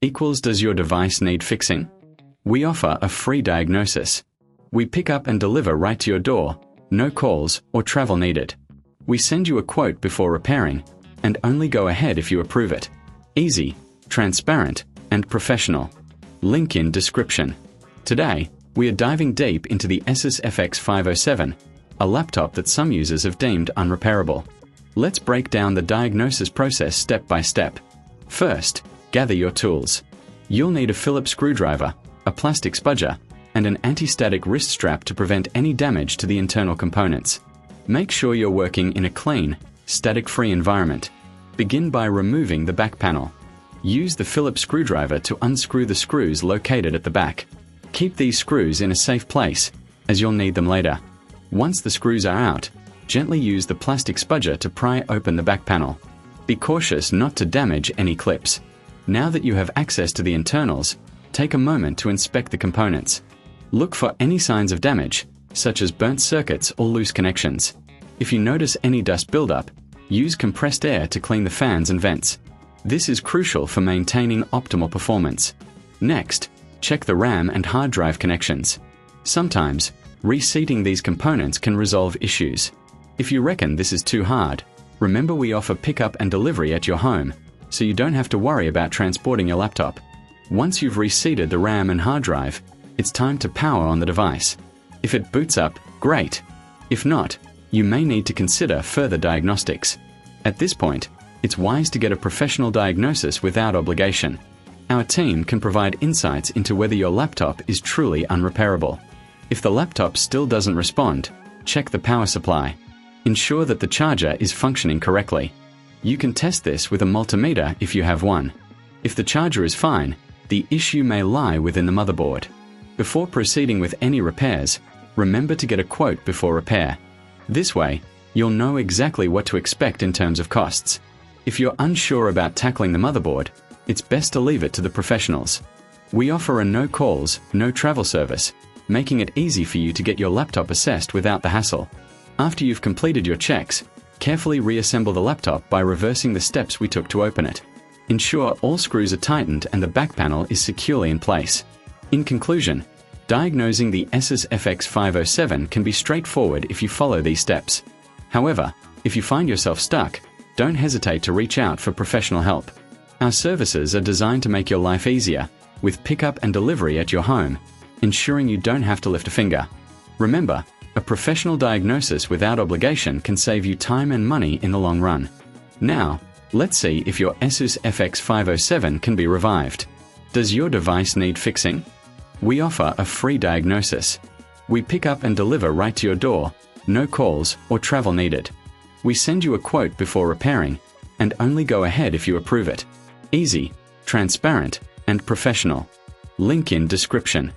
equals does your device need fixing? We offer a free diagnosis. We pick up and deliver right to your door, no calls or travel needed. We send you a quote before repairing, and only go ahead if you approve it. Easy, transparent, and professional. Link in description. Today, we are diving deep into the Asus FX507, a laptop that some users have deemed unrepairable. Let's break down the diagnosis process step by step. First, gather your tools. You'll need a Phillips screwdriver, a plastic spudger, and an anti-static wrist strap to prevent any damage to the internal components. Make sure you're working in a clean, static-free environment. Begin by removing the back panel. Use the Phillips screwdriver to unscrew the screws located at the back. Keep these screws in a safe place, as you'll need them later. Once the screws are out, gently use the plastic spudger to pry open the back panel. Be cautious not to damage any clips. Now that you have access to the internals, take a moment to inspect the components. Look for any signs of damage, such as burnt circuits or loose connections. If you notice any dust buildup, use compressed air to clean the fans and vents. This is crucial for maintaining optimal performance. Next, check the RAM and hard drive connections. Sometimes, reseating these components can resolve issues. If you reckon this is too hard, remember we offer pickup and delivery at your home, so you don't have to worry about transporting your laptop. Once you've reseated the RAM and hard drive, it's time to power on the device. If it boots up, great. If not, you may need to consider further diagnostics. At this point, it's wise to get a professional diagnosis without obligation. Our team can provide insights into whether your laptop is truly unrepairable. If the laptop still doesn't respond, check the power supply. Ensure that the charger is functioning correctly. You can test this with a multimeter if you have one. If the charger is fine, the issue may lie within the motherboard. Before proceeding with any repairs, remember to get a quote before repair. This way, you'll know exactly what to expect in terms of costs. If you're unsure about tackling the motherboard, it's best to leave it to the professionals. We offer a no calls, no travel service, making it easy for you to get your laptop assessed without the hassle. After you've completed your checks, carefully reassemble the laptop by reversing the steps we took to open it. Ensure all screws are tightened and the back panel is securely in place. In conclusion, diagnosing the Asus FX507 can be straightforward if you follow these steps. However, if you find yourself stuck, don't hesitate to reach out for professional help. Our services are designed to make your life easier, with pickup and delivery at your home, ensuring you don't have to lift a finger. Remember, a professional diagnosis without obligation can save you time and money in the long run. Now, let's see if your Asus FX507 can be revived. Does your device need fixing? We offer a free diagnosis. We pick up and deliver right to your door, no calls or travel needed. We send you a quote before repairing, and only go ahead if you approve it. Easy, transparent, and professional. Link in description.